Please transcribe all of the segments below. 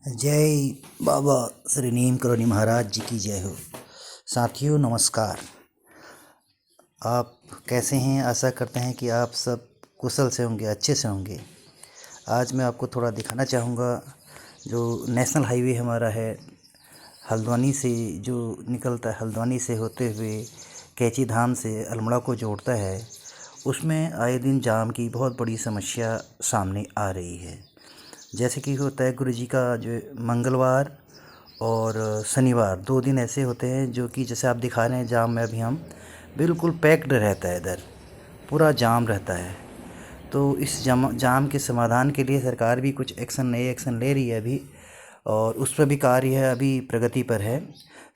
जय बाबा श्री नीम करोली महाराज जी की जय हो। साथियों नमस्कार। आप कैसे हैं? आशा करते हैं कि आप सब कुशल से होंगे, अच्छे से होंगे। आज मैं आपको थोड़ा दिखाना चाहूँगा जो नेशनल हाईवे हमारा है हल्द्वानी से, जो निकलता है हल्द्वानी से होते हुए कैंची धाम से अल्मोड़ा को जोड़ता है। उसमें आए दिन जाम की बहुत बड़ी समस्या सामने आ रही है। जैसे कि होता है गुरु जी का जो मंगलवार और शनिवार 2 दिन ऐसे होते हैं जो कि जैसे आप दिखा रहे हैं जाम में अभी हम बिल्कुल पैक्ड रहता है, इधर पूरा जाम रहता है। तो इस जाम के समाधान के लिए सरकार भी कुछ नए एक्शन ले रही है अभी, और उस पर भी कार्य है अभी प्रगति पर है।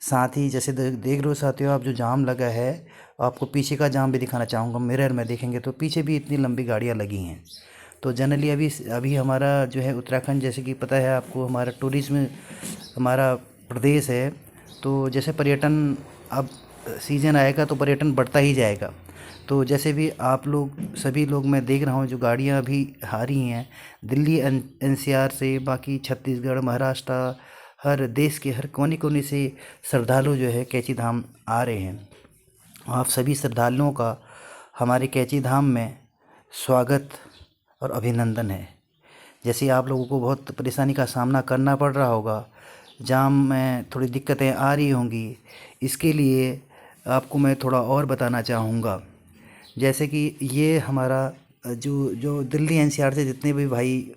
साथ ही जैसे देख रहे हो साथियों आप, जो जाम लगा है आपको पीछे का जाम भी दिखाना चाहूँगा। मिरर में देखेंगे तो पीछे भी इतनी लंबी गाड़ियाँ लगी हैं। तो जनरली अभी हमारा जो है उत्तराखंड, जैसे कि पता है आपको, हमारा टूरिज़्म हमारा प्रदेश है। तो जैसे पर्यटन अब सीज़न आएगा तो पर्यटन बढ़ता ही जाएगा। तो जैसे भी आप लोग सभी लोग, मैं देख रहा हूँ जो गाड़ियाँ अभी आ रही हैं दिल्ली एनसीआर से, बाकी छत्तीसगढ़, महाराष्ट्र, हर देश के हर कोने कोने से श्रद्धालु जो है कैंची धाम आ रहे हैं। आप सभी श्रद्धालुओं का हमारे कैंची धाम में स्वागत और अभिनंदन है। जैसे आप लोगों को बहुत परेशानी का सामना करना पड़ रहा होगा, जाम में थोड़ी दिक्कतें आ रही होंगी, इसके लिए आपको मैं थोड़ा और बताना चाहूँगा। जैसे कि ये हमारा जो जो दिल्ली एनसीआर से जितने भी भाई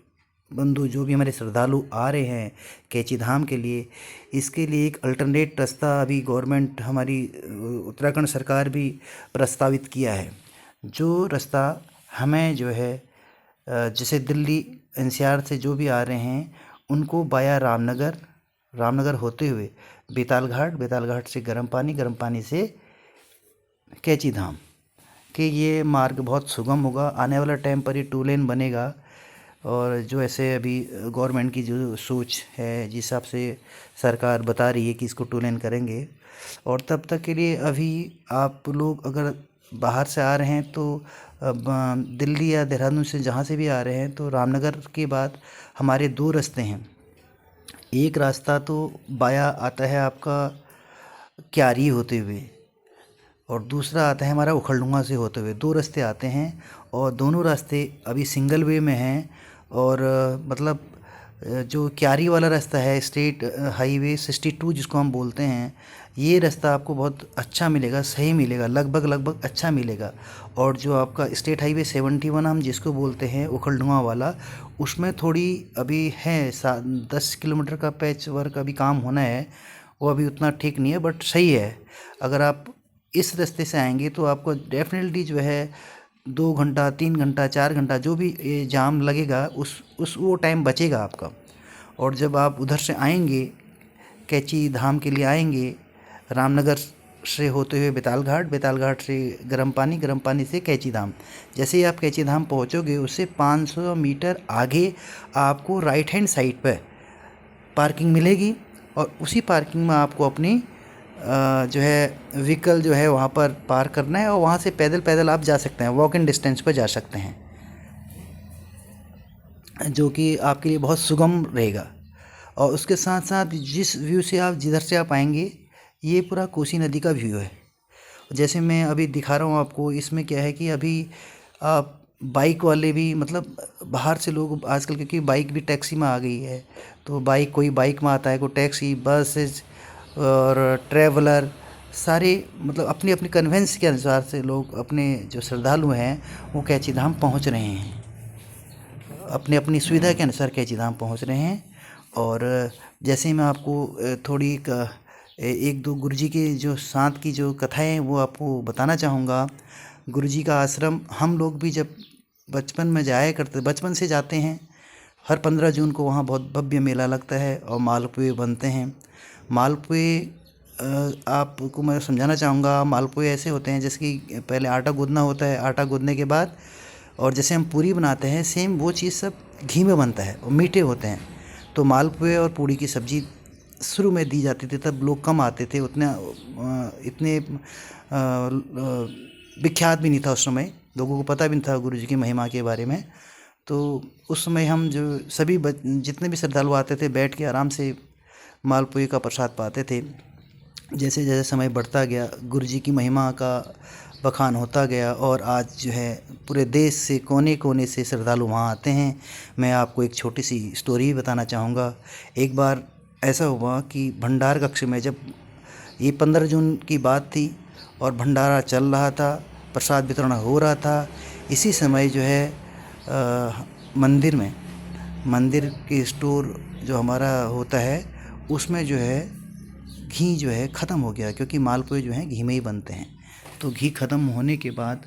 बंधु, जो भी हमारे श्रद्धालु आ रहे हैं कैंची धाम के लिए, इसके लिए एक अल्टरनेट रास्ता अभी गवर्नमेंट हमारी उत्तराखंड सरकार भी प्रस्तावित किया है। जो रास्ता हमें जो है जैसे दिल्ली एनसीआर से जो भी आ रहे हैं उनको बाया रामनगर होते हुए बेताल घाट से गर्म पानी से कैंची धाम कि ये मार्ग बहुत सुगम होगा। आने वाला टाइम पर ये 2 लेन बनेगा, और जो ऐसे अभी गवर्नमेंट की जो सोच है जिस हिसाब से सरकार बता रही है कि इसको 2 लेन करेंगे। और तब तक के लिए अभी आप लोग अगर बाहर से आ रहे हैं तो दिल्ली या देहरादून से जहाँ से भी आ रहे हैं, तो रामनगर के बाद हमारे 2 रास्ते हैं। एक रास्ता तो बाया आता है आपका क्यारी होते हुए, और दूसरा आता है हमारा उखलडुंगा से होते हुए। 2 रास्ते आते हैं और दोनों रास्ते अभी सिंगल वे में हैं। और मतलब जो क्यारी वाला रास्ता है स्टेट हाईवे 62 जिसको हम बोलते हैं, ये रास्ता आपको बहुत अच्छा मिलेगा, सही मिलेगा, लगभग अच्छा मिलेगा। और जो आपका स्टेट हाईवे 71 हम जिसको बोलते हैं उखलडुंगा वाला, उसमें थोड़ी अभी है 10 किलोमीटर का पैच वर्क अभी काम होना है। वो अभी उतना ठीक नहीं है बट सही है। अगर आप इस रास्ते से आएंगे तो आपको डेफिनेटली जो है 2 घंटा, 3 घंटा, 4 घंटा जो भी ये जाम लगेगा उस वो टाइम बचेगा आपका। और जब आप उधर से आएंगे कैंची धाम के लिए आएंगे रामनगर से होते हुए बेताल घाट से गर्म पानी से कैंची धाम, जैसे ही आप कैंची धाम पहुंचोगे उससे 500 मीटर आगे आपको राइट हैंड साइड पर पार्किंग मिलेगी, और उसी पार्किंग में आपको अपनी जो है व्हीकल जो है वहाँ पर पार्क करना है, और वहाँ से पैदल आप जा सकते हैं, वॉक इन डिस्टेंस पर जा सकते हैं, जो कि आपके लिए बहुत सुगम रहेगा। और उसके साथ साथ जिस व्यू से आप जिधर से आप आएंगे, ये पूरा कोसी नदी का व्यू है। जैसे मैं अभी दिखा रहा हूँ आपको, इसमें क्या है कि अभी आप बाइक वाले भी, मतलब बाहर से लोग आजकल, क्योंकि बाइक भी टैक्सी में आ गई है, तो कोई बाइक में आता है, कोई टैक्सी, बसेज और ट्रैवलर, सारे मतलब अपनी अपनी कन्वेंस के अनुसार से लोग, अपने जो श्रद्धालु हैं वो कैंची धाम पहुँच रहे हैं, अपनी अपनी सुविधा के अनुसार कैंची धाम पहुँच रहे हैं। और जैसे मैं आपको थोड़ी 1-2 गुरुजी के जो साथ की जो कथाएं वो आपको बताना चाहूँगा। गुरुजी का आश्रम हम लोग भी जब बचपन में जाया करते, बचपन से जाते हैं, हर 15 जून को वहाँ बहुत भव्य मेला लगता है और मालपुए बनते हैं। मालपुए आपको मैं समझाना चाहूँगा। मालपुए ऐसे होते हैं जैसे कि पहले आटा गूँदना होता है, आटा गूँदने के बाद, और जैसे हम पूरी बनाते हैं सेम वो चीज़ सब घी में बनता है और मीठे होते हैं। तो मालपुए और पूड़ी की सब्ज़ी शुरू में दी जाती थी, तब लोग कम आते थे, इतने विख्यात भी नहीं था उस समय, लोगों को पता भी नहीं था गुरु जी की महिमा के बारे में। तो उस समय हम जो सभी जितने भी श्रद्धालु आते थे बैठ के आराम से मालपुए का प्रसाद पाते थे। जैसे जैसे समय बढ़ता गया गुरु जी की महिमा का बखान होता गया और आज जो है पूरे देश से कोने कोने से श्रद्धालु वहाँ आते हैं। मैं आपको एक छोटी सी स्टोरी बताना चाहूँगा। एक बार ऐसा हुआ कि भंडार कक्ष में, जब ये 15 जून की बात थी और भंडारा चल रहा था, प्रसाद वितरण हो रहा था, इसी समय जो है मंदिर के स्टोर जो हमारा होता है उसमें जो है घी जो है ख़त्म हो गया, क्योंकि मालपुए जो हैं घी में ही बनते हैं। तो घी ख़त्म होने के बाद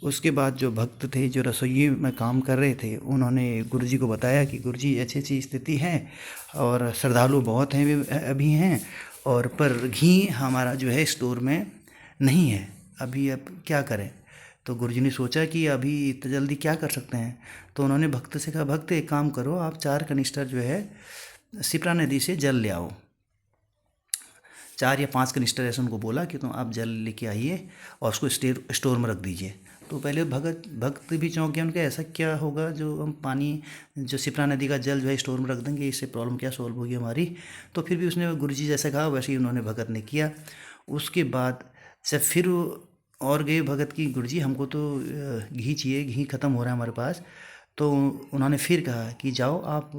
उसके बाद जो भक्त थे, जो रसोई में काम कर रहे थे, उन्होंने गुरुजी को बताया कि गुरुजी अच्छी अच्छी स्थिति है और श्रद्धालु बहुत हैं अभी हैं, और पर घी हमारा जो है स्टोर में नहीं है अभी, अब क्या करें। तो गुरुजी ने सोचा कि अभी इतना जल्दी क्या कर सकते हैं। तो उन्होंने भक्त से कहा, भक्त एक काम करो, आप 4 कनिस्टर जो है शिप्रा नदी से जल ले आओ। 4 या 5 कनिस्टर ऐसे उनको बोला कि तुम आप जल लेके आइए और उसको स्टोर में रख दीजिए। तो पहले भक्त भी चौंक गए, उनके ऐसा क्या होगा जो हम पानी जो शिप्रा नदी का जल जो है स्टोर में रख देंगे, इससे प्रॉब्लम क्या सॉल्व होगी हमारी। तो फिर भी उसने गुरुजी जैसा कहा वैसे ही उन्होंने भगत ने किया। उसके बाद जब फिर और गए भगत की, गुरुजी हमको तो घी चाहिए, घी ख़त्म हो रहा है हमारे पास। तो उन्होंने फिर कहा कि जाओ आप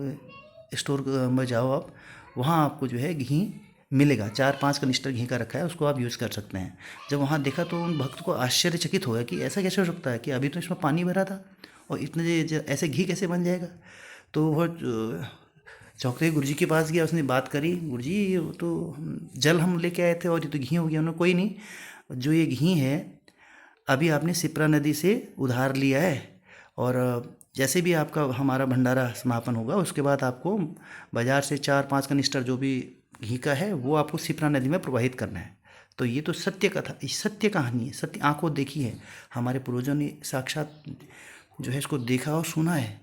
स्टोर में जाओ, आप वहाँ आपको जो है घी मिलेगा, 4-5 कनिस्टर घी का रखा है, उसको आप यूज़ कर सकते हैं। जब वहाँ देखा तो उन भक्त को आश्चर्यचकित हो गया कि ऐसा कैसे हो सकता है कि अभी तो इसमें पानी भरा था और इतने ऐसे घी कैसे बन जाएगा। तो वह चौंकते गुरुजी के पास गया, उसने बात करी, गुरुजी ये तो जल हम लेके आए थे और ये तो घी हो गया। उन्होंने, कोई नहीं, जो ये घी है अभी आपने शिप्रा नदी से उधार लिया है, और जैसे भी आपका हमारा भंडारा समापन होगा उसके बाद आपको बाज़ार से 4-5 कनिस्टर जो भी घी का है वो आपको शिप्रा नदी में प्रवाहित करना है। तो ये तो सत्य कथा, सत्य कहानी है, सत्य आंखों देखी है, हमारे पूर्वजों ने साक्षात जो है इसको देखा और सुना है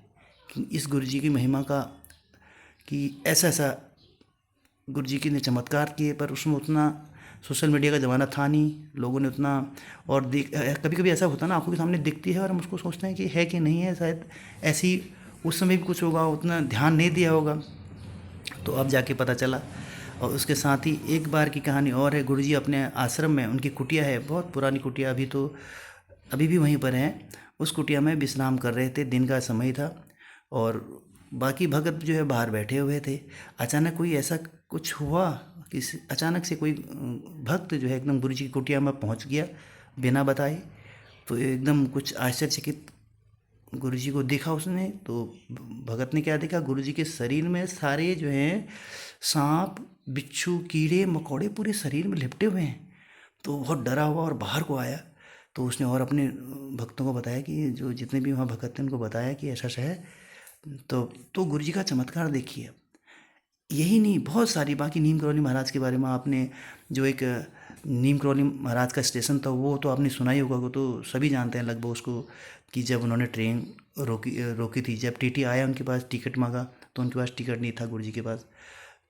कि इस गुरुजी की महिमा का, कि ऐसा ऐसा गुरुजी की ने चमत्कार किए। पर उसमें उतना सोशल मीडिया का ज़माना था नहीं, लोगों ने उतना, और कभी कभी ऐसा होता है ना, आंखों के सामने दिखती है और हम उसको सोचते हैं कि है कि नहीं है, शायद ऐसी उस समय भी कुछ होगा, उतना ध्यान नहीं दिया होगा। तो अब जाके पता चला। और उसके साथ ही एक बार की कहानी और है, गुरुजी अपने आश्रम में, उनकी कुटिया है, बहुत पुरानी कुटिया, अभी भी वहीं पर है, उस कुटिया में विश्राम कर रहे थे, दिन का समय था और बाकी भगत जो है बाहर बैठे हुए थे। अचानक कोई ऐसा कुछ हुआ कि अचानक से कोई भक्त जो है एकदम गुरुजी की कुटिया में पहुंच गया बिना बताए। तो एकदम कुछ आश्चर्यचकित गुरुजी को देखा उसने। तो भगत ने क्या देखा, गुरुजी के शरीर में सारे जो हैं सांप, बिच्छू, कीड़े मकोड़े पूरे शरीर में लिपटे हुए हैं। तो बहुत डरा हुआ और बाहर को आया। तो उसने और अपने भक्तों को बताया कि जो जितने भी वहाँ भगत थे उनको बताया कि ऐसा ऐसा है। तो गुरुजी का चमत्कार देखिए। यही नहीं, बहुत सारी बाकी नीम करौली महाराज के बारे में आपने, जो एक नीम करौली महाराज का स्टेशन था वो तो आपने सुना ही होगा, वो तो सभी जानते हैं लगभग उसको, कि जब उन्होंने ट्रेन रोकी थी, जब टीटी आया उनके पास टिकट मांगा तो उनके पास टिकट नहीं था गुरुजी के पास।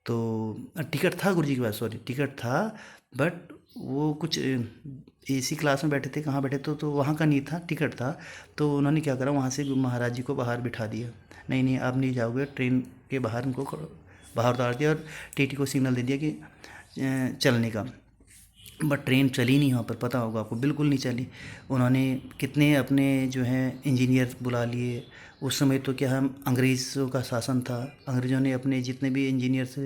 तो टिकट था गुरुजी के पास, सॉरी टिकट था, बट वो कुछ एसी क्लास में बैठे थे, कहाँ बैठे तो वहाँ का नहीं था, टिकट था। तो उन्होंने क्या करा, वहाँ से महाराज जी को बाहर बिठा दिया, नहीं नहीं आप नहीं जाओगे, ट्रेन के बाहर उनको बाहर उतार दिया और टीटी को सिग्नल दे दिया कि चलने का। बट ट्रेन चली नहीं वहाँ पर, पता होगा आपको, बिल्कुल नहीं चली। उन्होंने कितने अपने जो हैं इंजीनियर बुला लिए। उस समय तो क्या, हम अंग्रेज़ों का शासन था, अंग्रेज़ों ने अपने जितने भी इंजीनियर्स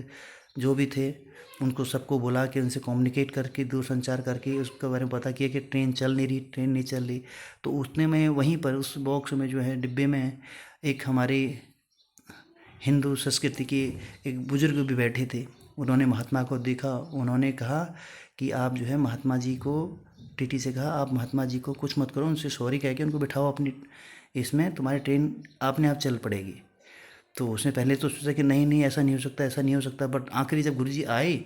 जो भी थे उनको सबको बुला के उनसे कम्युनिकेट करके, दूरसंचार करके उसके बारे में पता किया कि ट्रेन चल नहीं रही, ट्रेन नहीं चल रही। तो उतने में वहीं पर उस बॉक्स में जो है डिब्बे में एक हमारे हिंदू संस्कृति के एक बुजुर्ग भी बैठे थे। उन्होंने महात्मा को देखा, उन्होंने कहा कि आप जो है महात्मा जी को, टीटी से कहा आप महात्मा जी को कुछ मत करो, उनसे सॉरी कह के उनको बिठाओ अपनी इसमें, तुम्हारी ट्रेन अपने आप चल पड़ेगी। तो उसने पहले तो सोचा कि नहीं नहीं ऐसा नहीं हो सकता, ऐसा नहीं हो सकता। बट आखिरी जब गुरुजी आए,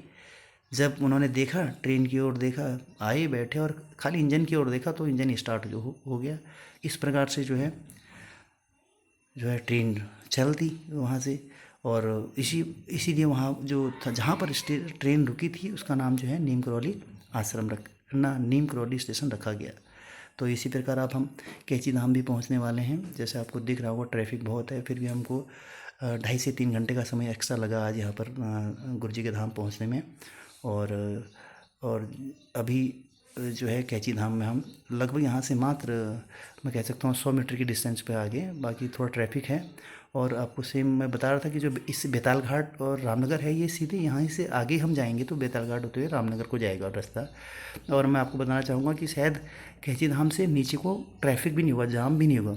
जब उन्होंने देखा ट्रेन की ओर देखा, आए बैठे और खाली इंजन की ओर देखा तो इंजन स्टार्ट हो गया। इस प्रकार से जो है ट्रेन चलती वहाँ से। और इसीलिए वहाँ जो था, जहाँ पर ट्रेन रुकी थी, उसका नाम जो है नीम करौली नीम करौली स्टेशन रखा गया। तो इसी प्रकार आप हम कैंची धाम भी पहुंचने वाले हैं। जैसे आपको दिख रहा होगा ट्रैफिक बहुत है, फिर भी हमको 2.5 से 3 घंटे का समय एक्स्ट्रा लगा आज यहाँ पर गुरु जी के धाम पहुँचने में। और अभी जो है कैंची धाम में हम लगभग यहाँ से मात्र मैं कह सकता हूँ 100 मीटर की डिस्टेंस पे आगे, बाकी थोड़ा ट्रैफिक है। और आपको सेम मैं बता रहा था कि जो इस बेताल घाट और रामनगर है, ये सीधे यहाँ से आगे हम जाएंगे तो बेताल घाट होते हुए रामनगर को जाएगा रास्ता। और मैं आपको बताना चाहूँगा कि शायद कैंची धाम से नीचे को ट्रैफिक भी नहीं होगा, जाम भी नहीं होगा,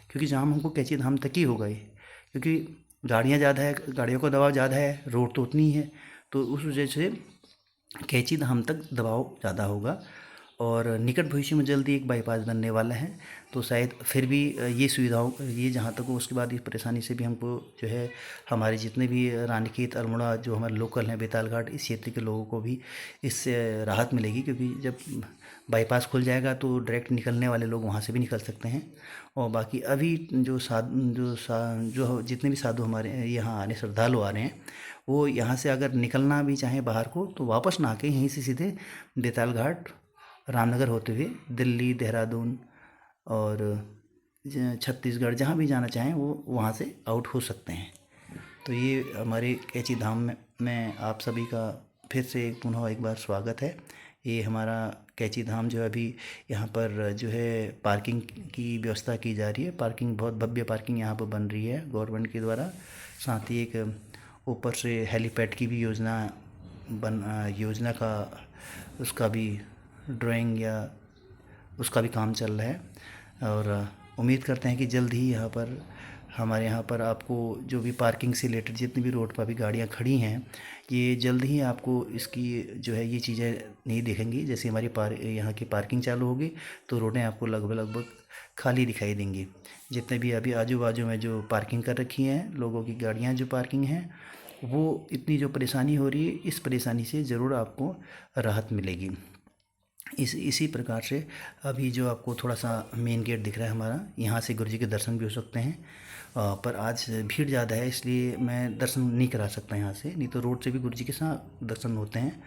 क्योंकि जाम हमको कैंची धाम तक ही होगा ये, क्योंकि गाड़ियाँ ज़्यादा है, गाड़ियों का दबाव ज़्यादा है, रोड तो उतनी ही है, तो उस वजह से कैंची धाम तक दबाव ज़्यादा होगा। और निकट भविष्य में जल्दी एक बाईपास बनने वाला है, तो शायद फिर भी ये सुविधाओं ये जहाँ तक हो, उसके बाद इस परेशानी से भी हमको जो है हमारे जितने भी रानीखेत अल्मोड़ा जो हमारे लोकल हैं बेताल घाट इस क्षेत्र के लोगों को भी इससे राहत मिलेगी, क्योंकि जब बाईपास खुल जाएगा तो डायरेक्ट निकलने वाले लोग वहाँ से भी निकल सकते हैं। और बाकी अभी जो जितने भी साधु हमारे यहाँ आ रहे श्रद्धालु आ रहे हैं, वो यहाँ से अगर निकलना भी चाहें बाहर को तो वापस ना आके यहीं से सीधे बेताल घाट रामनगर होते हुए दिल्ली, देहरादून और छत्तीसगढ़ जहाँ भी जाना चाहें वो वहाँ से आउट हो सकते हैं। तो ये हमारे कैंची धाम में आप सभी का फिर से पुनः एक बार स्वागत है। ये हमारा कैंची धाम जो है अभी यहाँ पर जो है पार्किंग की व्यवस्था की जा रही है। पार्किंग बहुत भव्य पार्किंग यहाँ पर बन रही है गवर्नमेंट के द्वारा। साथ ही एक ऊपर से हेलीपैड की भी योजना का उसका भी ड्राइंग या उसका भी काम चल रहा है। और उम्मीद करते हैं कि जल्द ही हमारे यहाँ पर आपको जो भी पार्किंग से रिलेटेड जितनी भी रोड पर अभी गाड़ियाँ खड़ी हैं, ये जल्द ही आपको इसकी जो है ये चीज़ें नहीं दिखेंगी। जैसे हमारी यहाँ की पार्किंग चालू होगी तो रोडें आपको लगभग खाली दिखाई देंगी। जितने भी अभी आजू बाजू में जो पार्किंग कर रखी हैं लोगों की गाड़ियाँ जो पार्किंग हैं, वो इतनी जो परेशानी हो रही है, इस परेशानी से ज़रूर आपको राहत मिलेगी। इसी प्रकार से अभी जो आपको थोड़ा सा मेन गेट दिख रहा है हमारा, यहाँ से गुरु जी के दर्शन भी हो सकते हैं। पर आज भीड़ ज़्यादा है इसलिए मैं दर्शन नहीं करा सकता यहाँ से, नहीं तो रोड से भी गुरु जी के साथ दर्शन होते हैं।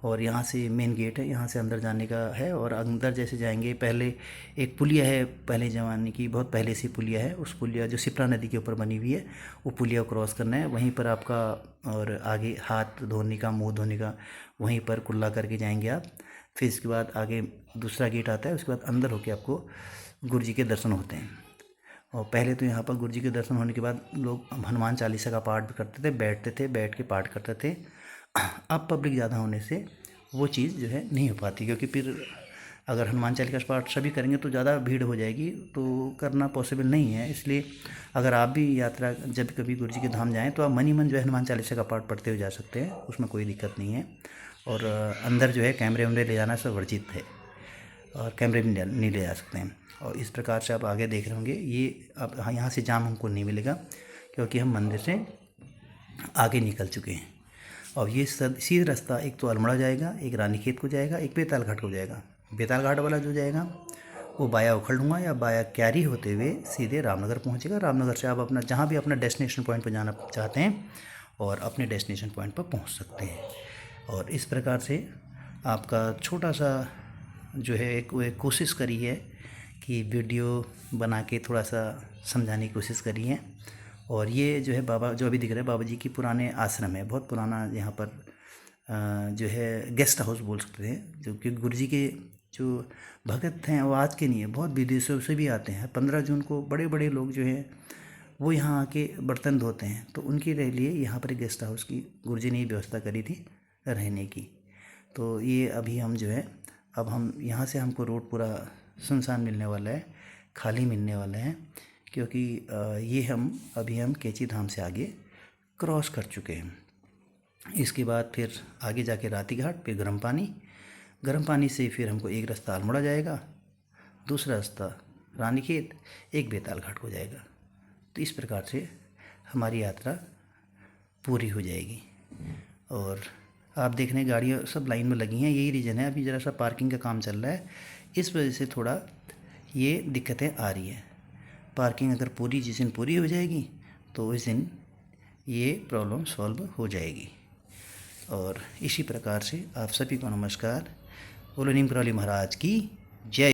और यहाँ से मेन गेट है, यहाँ से अंदर जाने का है। और अंदर जैसे जाएंगे, पहले एक पुलिया है, पहले ज़माने की बहुत पहले से पुलिया है, उस पुलिया जो सिप्रा नदी के ऊपर बनी हुई है, वो पुलिया क्रॉस करना है। वहीं पर आपका और आगे हाथ धोने का, मुँह धोने का, वहीं पर कुल्ला करके जाएंगे आप। फिर इसके बाद आगे दूसरा गेट आता है, उसके बाद अंदर होके आपको गुरु जी के दर्शन होते हैं। और पहले तो यहाँ पर गुरु जी के दर्शन होने के बाद लोग हनुमान चालीसा का पाठ भी करते थे, बैठ के पाठ करते थे। अब पब्लिक ज़्यादा होने से वो चीज़ जो है नहीं हो पाती, क्योंकि फिर अगर हनुमान चालीसा का पाठ सभी करेंगे तो ज़्यादा भीड़ हो जाएगी, तो करना पॉसिबल नहीं है। इसलिए अगर आप भी यात्रा जब कभी गुरु जी के धाम जाएँ तो आप मन ही मन जो है हनुमान चालीसा का पाठ पढ़ते हुए जा सकते हैं, उसमें कोई दिक्कत नहीं है। और अंदर जो है कैमरे वैमरे ले जाना सब वर्जित है, और कैमरे भी नहीं ले जा सकते हैं। और इस प्रकार से आप आगे देख रहे होंगे, ये अब यहाँ से जाम हमको नहीं मिलेगा, क्योंकि हम मंदिर से आगे निकल चुके हैं। और ये सीधा रास्ता एक तो अल्मोड़ा जाएगा, एक रानीखेत को जाएगा, एक बेताल घाट को जाएगा। बेताल घाट वाला जो जाएगा वो बाया उखड़ूँगा या बाया क्यारी होते हुए सीधे रामनगर पहुँचेगा। रामनगर से आप अपना जहाँ भी अपना डेस्टिनेशन पॉइंट पर जाना चाहते हैं और अपने डेस्टिनेशन पॉइंट पर पहुँच सकते हैं। और इस प्रकार से आपका छोटा सा जो है एक कोशिश करी है कि वीडियो बना के थोड़ा सा समझाने की कोशिश करी है। और ये जो है बाबा जो अभी दिख रहा है बाबा जी की पुराने आश्रम है, बहुत पुराना यहाँ पर जो है गेस्ट हाउस बोल सकते हैं, जो कि गुरु जी के जो भगत हैं वो आज के नहीं है, बहुत विदेशों से भी आते हैं। 15 जून को बड़े बड़े लोग जो हैं वो यहाँ आके बर्तन धोते हैं, तो उनके लिए यहाँ पर गेस्ट हाउस की गुरु जी ने ही व्यवस्था करी थी रहने की। तो ये अभी हम जो है अब हम यहाँ से हमको रोड पूरा सुनसान मिलने वाला है, खाली मिलने वाला है, क्योंकि ये हम कैंची धाम से आगे क्रॉस कर चुके हैं। इसके बाद फिर आगे जाके राती घाट, फिर गर्म पानी से फिर हमको एक रास्ता अल्मोड़ा जाएगा, दूसरा रास्ता रानीखेत, एक बेताल घाट को जाएगा। तो इस प्रकार से हमारी यात्रा पूरी हो जाएगी। और आप देख रहे हैं गाड़ियाँ सब लाइन में लगी हैं, यही रीज़न है। अभी ज़रा सा पार्किंग का काम चल रहा है, इस वजह से थोड़ा ये दिक्कतें आ रही हैं। पार्किंग अगर जिस दिन पूरी हो जाएगी तो उस दिन ये प्रॉब्लम सॉल्व हो जाएगी। और इसी प्रकार से आप सभी को नमस्कार। बोलो नीम करौली महाराज की जय।